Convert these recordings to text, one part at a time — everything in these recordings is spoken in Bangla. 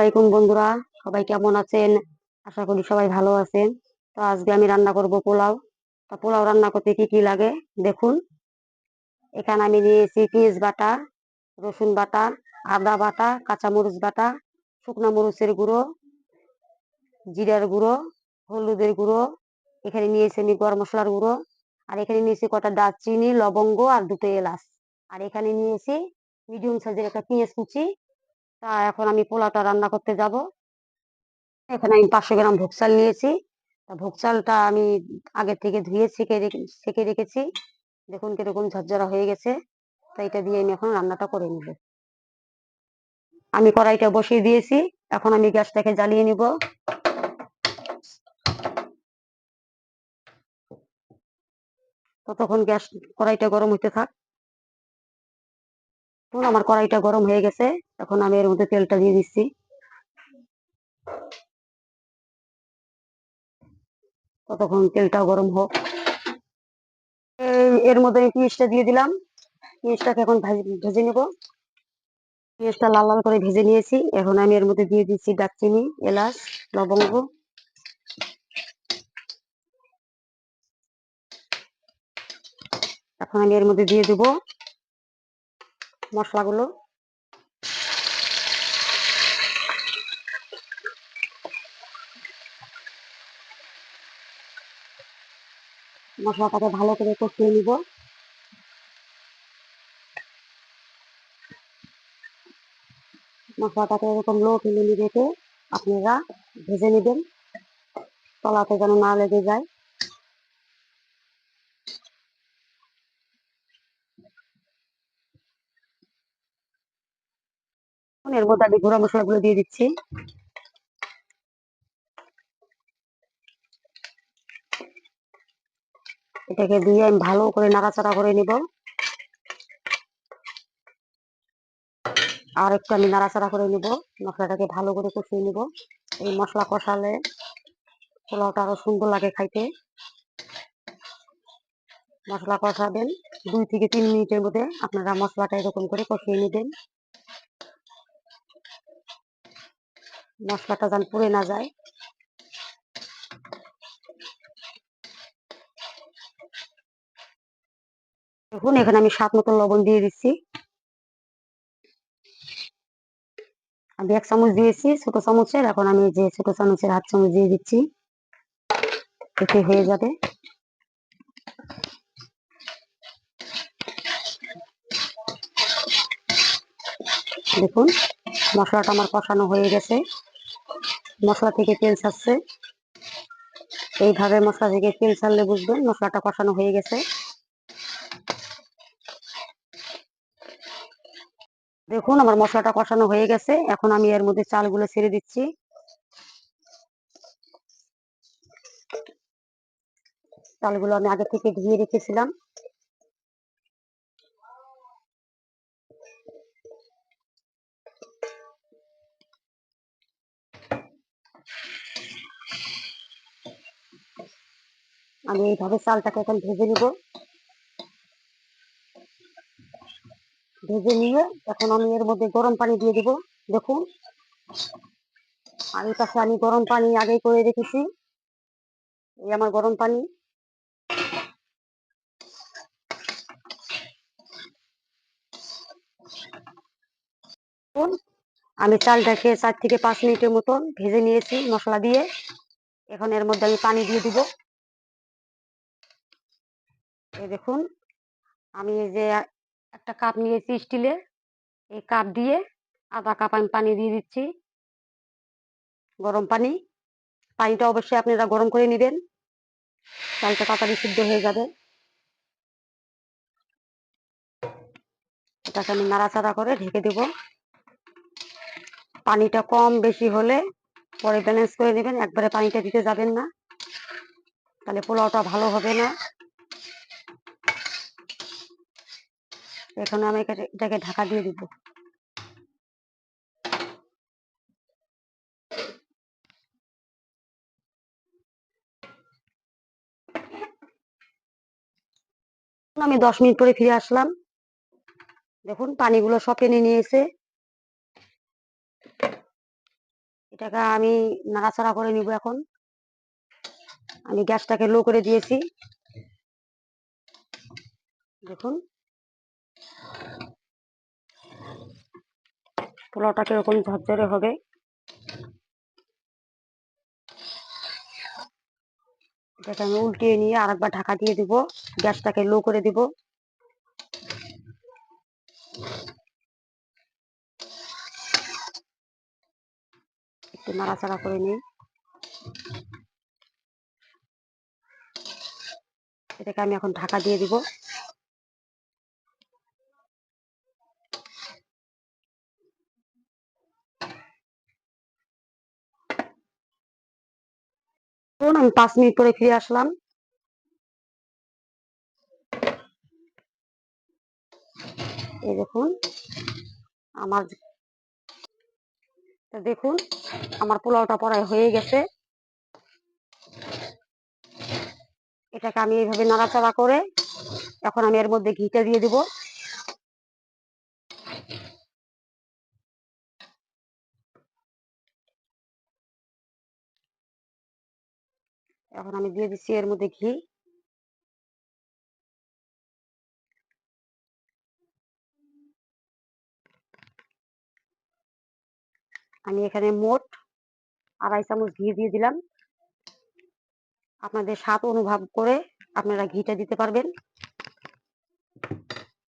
আলাইকুম বন্ধুরা, সবাই কেমন আছেন? আশা করি সবাই ভালো আছেন। তো আজকে আমি রান্না করব পোলাও। তা পোলাও রান্না করতে কি কি লাগে দেখুন। এখানে আমি নিয়েছি পেঁয়াজ বাটা, রসুন বাটা, আদা বাটা, কাঁচামরিচ বাটা, শুকনো মরিচের গুঁড়ো, জিরার গুঁড়ো, হলুদের গুঁড়ো। এখানে নিয়েছি আমি গরম মশলার গুঁড়ো। আর এখানে নিয়েছি কটা দারচিনি, লবঙ্গ আর দুটো এলাচ। আর এখানে নিয়েছি মিডিয়াম সাইজের একটা পেঁয়াজ কুচি। তা এখন আমি পোলাওটা রান্না করতে যাব। এখানে আমি 500 গ্রাম ভোগ চাল নিয়েছি। তা ভোগ চালটা আমি আগে থেকে ধুয়ে সেঁকে রেখেছি। দেখুন কিরকম ঝরঝরা হয়ে গেছে। তা এটা দিয়ে আমি এখন রান্নাটা করে নিব। আমি কড়াইটা বসিয়ে দিয়েছি। এখন আমি গ্যাসটাকে জ্বালিয়ে নিব। ততক্ষণ কড়াইটা গরম হতে থাক। এখন আমার কড়াইটা গরম হয়ে গেছে। এখন আমি এর মধ্যে তেলটা দিয়ে দিচ্ছি। ততক্ষণ তেলটাও গরম হোক। এর মধ্যে আমি পেঁয়াজটা দিয়ে দিলাম। পেঁয়াজটাকে এখন ভেজে নিব। পেঁয়াজটা লাল লাল করে ভেজে নিয়েছি। এখন আমি এর মধ্যে দিয়ে দিচ্ছি দারচিনি, এলাচ, লবঙ্গ। এখন আমি এর মধ্যে দিয়ে দেব মশলাগুলো। মশলাটাকে ভালো করে কষিয়ে নিব। মশলাটাকে এরকম লো ফ্লেমে রেখে আপনারা ভেজে নেবেন, তলাতে যেন না লেগে যায়। এর মধ্যে আমি গুঁড়া মশলাগুলো দিয়ে দিচ্ছি। এটাকে দিয়ে আমি ভালো করে নাড়াচাড়া করে নিব। আর একটু আমি নাড়াচাড়া করে নিব। মশলাটাকে ভালো করে কষিয়ে নিব। এই মশলা কষালে পোলাওটা আরো সুন্দর লাগে খাইতে। মশলা কষাবেন 2 থেকে 3 মিনিটের মধ্যে। আপনারা মশলাটা এরকম করে কষিয়ে নেবেন, মশলাটা যেন পুড়ে না যায়। দেখুন এখানে আমি স্বাদ মতো লবণ দিয়ে দিচ্ছি। আমি 1 চামচ দিয়েছি ছোট চামচের। এখন আমি যে ছোট চামচের 1/2 চামচ দিয়ে দিচ্ছি। এতে হয়ে যাবে। দেখুন মশলাটা আমার কষানো হয়ে গেছে। মশলা থেকে তেল ছাড়ছে। এইভাবে মশলা থেকে তেল ছাড়লে বুঝবেন মশলাটা কষানো হয়ে গেছে। দেখুন আমার মশলাটা কষানো হয়ে গেছে। এখন আমি এর মধ্যে চালগুলো ছেড়ে দিচ্ছি। চালগুলো আমি আগে থেকে ধুয়ে রেখেছিলাম। আমি এইভাবে চালটাকে এখন ভেজে নিব। ভেজে নিয়ে এখন আমি এর মধ্যে গরম পানি দিয়ে দিব। দেখুন আর এই পাশে আমি গরম পানি আগেই করে রেখেছি। এই আমার গরম পানি। আমি চালটাকে 4 থেকে 5 মিনিটের মতন ভেজে নিয়েছি মশলা দিয়ে। এখন এর মধ্যে আমি পানি দিয়ে দিব। এই দেখুন আমি এই যে একটা কাপ নিয়েছি স্টিলের, এই কাপ দিয়ে আধা কাপ আমি পানি দিয়ে দিচ্ছি, গরম পানি। পানিটা অবশ্যই আপনারা গরম করে নেবেন, চালটা তাড়াতাড়ি সিদ্ধ হয়ে যাবে। এটাকে আমি নাড়াচাড়া করে ঢেকে দেব। পানিটা কম বেশি হলে পরে ব্যালেন্স করে নেবেন, একবারে পানিটা দিতে যাবেন না, তাহলে পোলাওটা ভালো হবে না। এখন আমি এটাকে ঢাকা দিয়ে দিব। আমি 10 মিনিট পরে ফিরে আসলাম। দেখুন পানিগুলো সব টেনে নিয়েছে। এটাকে আমি নাড়াচাড়া করে নিব। এখন আমি গ্যাসটাকে লো করে দিয়েছি। দেখুন পোলাওটা কিরকম ঝরঝরে হবে। এটাকে আমি উল্টিয়ে নিয়ে আরেকবার ঢাকা দিয়ে দিব, গ্যাসটাকে লো করে দিব। একটু নাড়াচাড়া করে নিই। এটাকে আমি এখন ঢাকা দিয়ে দিব। আমি 5 মিনিট পরে ফিরে আসলাম। এই দেখুন আমার দেখুন আমার পোলাওটা প্রায় হয়ে গেছে। এটাকে আমি এইভাবে নাড়াচাড়া করে এখন আমি এর মধ্যে ঘিটা দিয়ে দিব। এখন আমি দিয়ে দিচ্ছি এর মধ্যে ঘি। আমি এখানে মোট 2.5 চামচ ঘি দিয়ে দিলাম। আপনাদের স্বাদ অনুভব করে আপনারা ঘিটা দিতে পারবেন।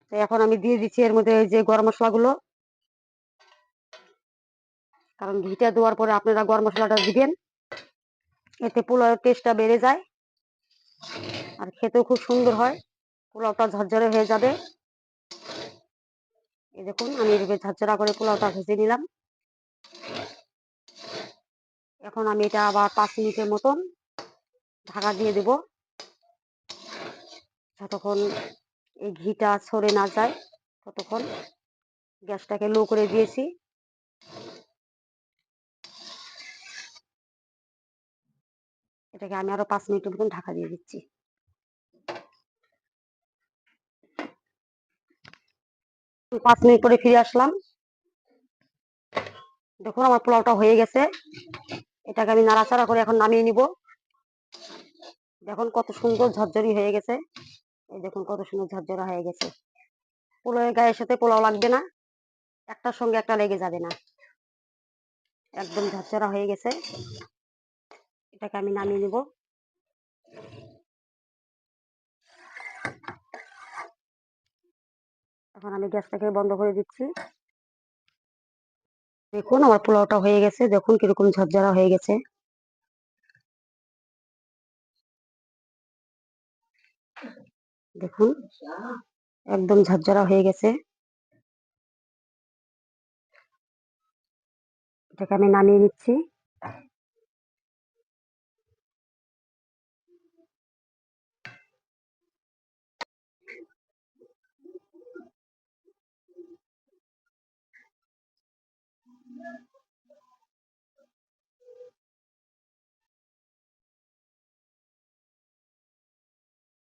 তো এখন আমি দিয়ে দিচ্ছি এর মধ্যে এই যে গরম মশলাগুলো, কারণ ঘিটা দেওয়ার পরে আপনারা গরম মশলাটা দিবেন, এতে পোলাওয়ের টেস্টটা বেড়ে যায় আর খেতেও খুব সুন্দর হয়। পোলাওটা ঝরঝরে হয়ে যাবে। এই দেখুন আমি এভাবে ঝরঝরা করে পোলাওটা ভেজে নিলাম। এখন আমি এটা আবার 5 মিনিটের মতন ঢাকা দিয়ে দেব, যতক্ষণ এই ঘিটা সরে না যায় ততক্ষণ। গ্যাসটাকে লো করে দিয়েছি। এটাকে আমি আরো 5 মিনিটের মতন ঢাকা দিয়ে দিচ্ছি। 5 মিনিট পরে ফিরে আসলাম। দেখুন আমার পোলাওটা হয়ে গেছে। এটাকে আমি নাড়াচাড়া করে এখন নামিয়ে নিব। দেখুন কত সুন্দর ঝরঝরি হয়ে গেছে। এই দেখুন কত সুন্দর ঝরঝরা হয়ে গেছে। পোলাওয়ের গায়ের সাথে পোলাও লাগবে না, একটার সঙ্গে একটা লেগে যাবে না, একদম ঝরঝরা হয়ে গেছে। এটাকে আমি নামিয়ে নিব। এখন আমি গ্যাসটাকে বন্ধ করে দিচ্ছি। দেখুন আমার পোলাওটা হয়ে গেছে, দেখুন কিরকম ঝরঝরা হয়ে গেছে। দেখুন একদম ঝরঝরা হয়ে গেছে। এটাকে আমি নামিয়ে নিচ্ছি।